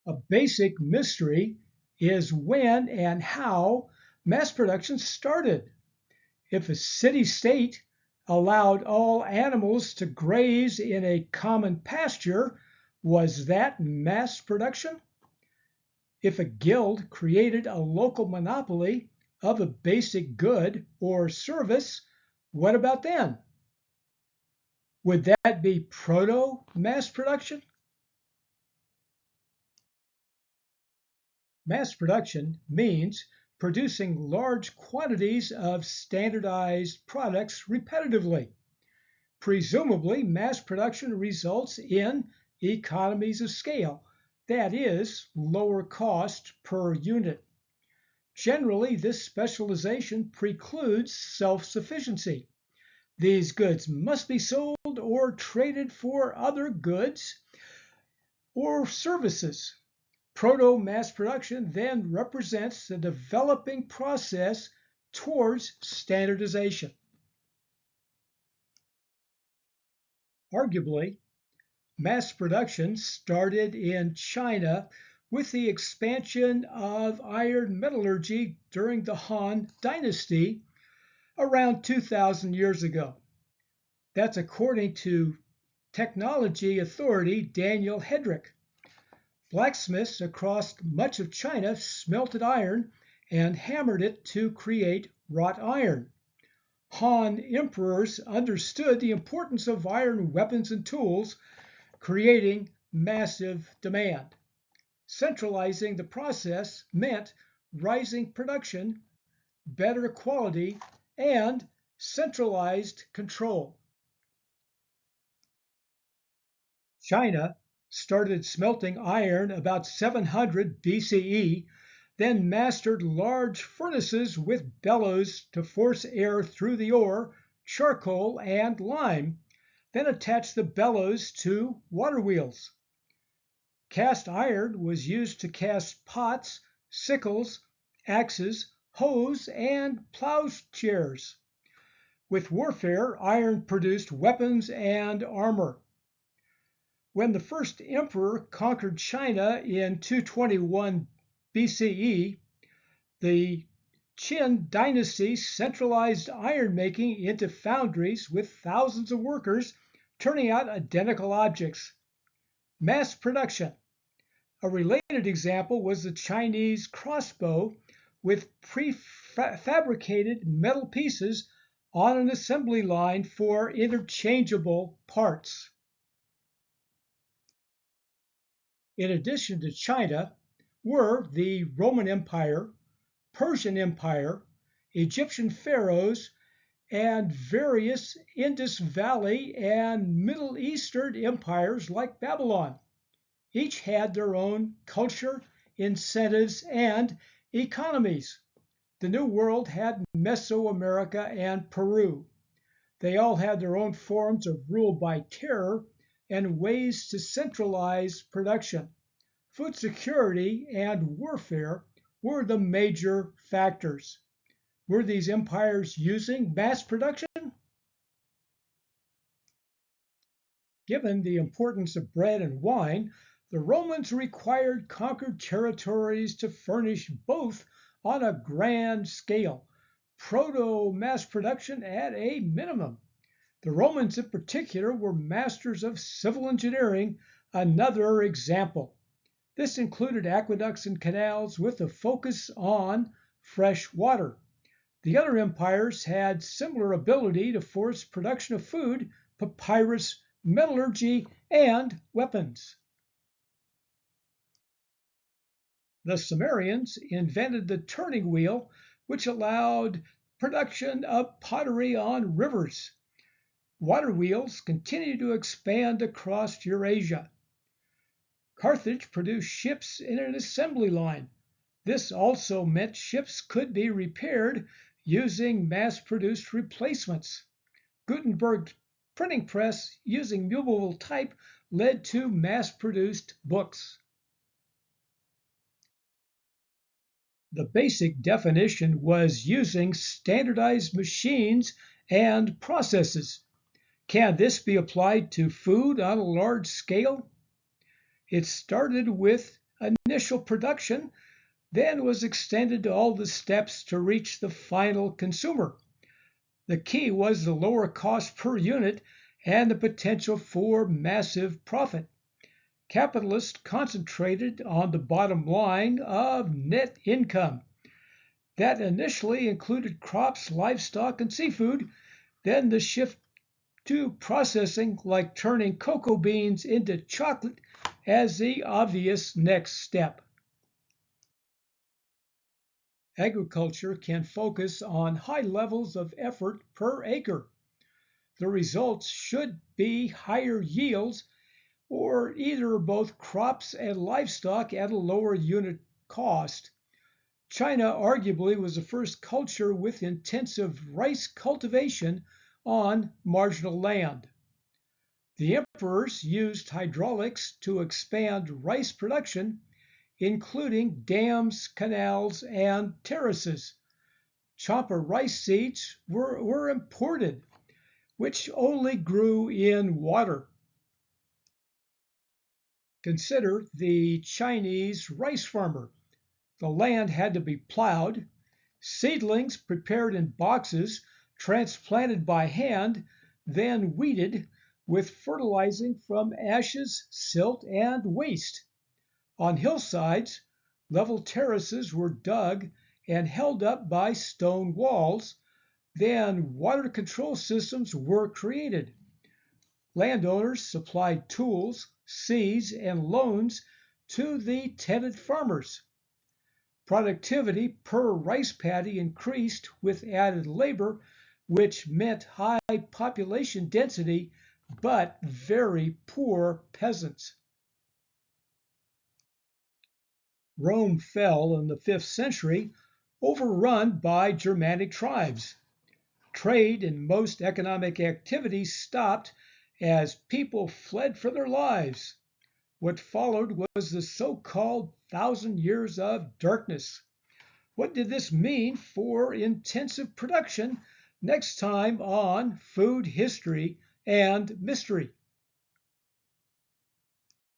A basic mystery is when and how mass production started. If a city-state allowed all animals to graze in a common pasture, was that mass production? If a guild created a local monopoly of a basic good or service, what about then? Would that be proto-mass production? Mass production means producing large quantities of standardized products repetitively. Presumably, mass production results in economies of scale, that is, lower cost per unit. Generally, this specialization precludes self-sufficiency. These goods must be sold or traded for other goods or services. Proto-mass production then represents the developing process towards standardization. Arguably, mass production started in China with the expansion of iron metallurgy during the Han Dynasty around 2,000 years ago. That's according to technology authority Daniel Hedrick. Blacksmiths across much of China smelted iron and hammered it to create wrought iron. Han emperors understood the importance of iron weapons and tools, creating massive demand. Centralizing the process meant rising production, better quality, and centralized control. China started smelting iron about 700 BCE, then mastered large furnaces with bellows to force air through the ore, charcoal, and lime, then attached the bellows to water wheels. Cast iron was used to cast pots, sickles, axes, hoes, and plowshares. With warfare, iron produced weapons and armor. When the first emperor conquered China in 221 BCE, the Qin dynasty centralized iron making into foundries with thousands of workers turning out identical objects. Mass production. A related example was the Chinese crossbow with prefabricated metal pieces on an assembly line for interchangeable parts. In addition to China were the Roman Empire, Persian Empire, Egyptian pharaohs, and various Indus Valley and Middle Eastern empires like Babylon. Each had their own culture, incentives, and economies. The New World had Mesoamerica and Peru. They all had their own forms of rule by terror and ways to centralize production. Food security and warfare were the major factors. Were these empires using mass production? Given the importance of bread and wine, the Romans required conquered territories to furnish both on a grand scale, proto-mass production at a minimum. The Romans in particular were masters of civil engineering, another example. This included aqueducts and canals with a focus on fresh water. The other empires had similar ability to force production of food, papyrus, metallurgy, and weapons. The Sumerians invented the turning wheel, which allowed production of pottery on rivers. Water wheels continued to expand across Eurasia. Carthage produced ships in an assembly line. This also meant ships could be repaired using mass-produced replacements. Gutenberg's printing press using movable type led to mass-produced books. The basic definition was using standardized machines and processes. Can this be applied to food on a large scale? It started with Initial production then was extended to all the steps to reach the final consumer. The key was the lower cost per unit and the potential for massive profit. Capitalists concentrated on the bottom line of net income. That initially included crops, livestock, and seafood. Then the shift to processing, like turning cocoa beans into chocolate, as the obvious next step. Agriculture can focus on high levels of effort per acre. The results should be higher yields or either or both crops and livestock at a lower unit cost. China arguably was the first culture with intensive rice cultivation on marginal land. The emperors used hydraulics to expand rice production, including dams, canals, and terraces. Champa rice seeds were imported, which only grew in water. Consider the Chinese rice farmer. The land had to be plowed, seedlings prepared in boxes, transplanted by hand, then weeded with fertilizing from ashes, silt, and waste. On hillsides, level terraces were dug and held up by stone walls. Then water control systems were created. Landowners supplied tools, seeds, and loans to the tenant farmers. Productivity per rice paddy increased with added labor, which meant high population density but very poor peasants. Rome fell in the 5th century, overrun by Germanic tribes. Trade and most economic activities stopped as people fled for their lives. What followed was the so-called 1,000 Years of Darkness. What did this mean for intensive production? Next time on Food History and Mystery.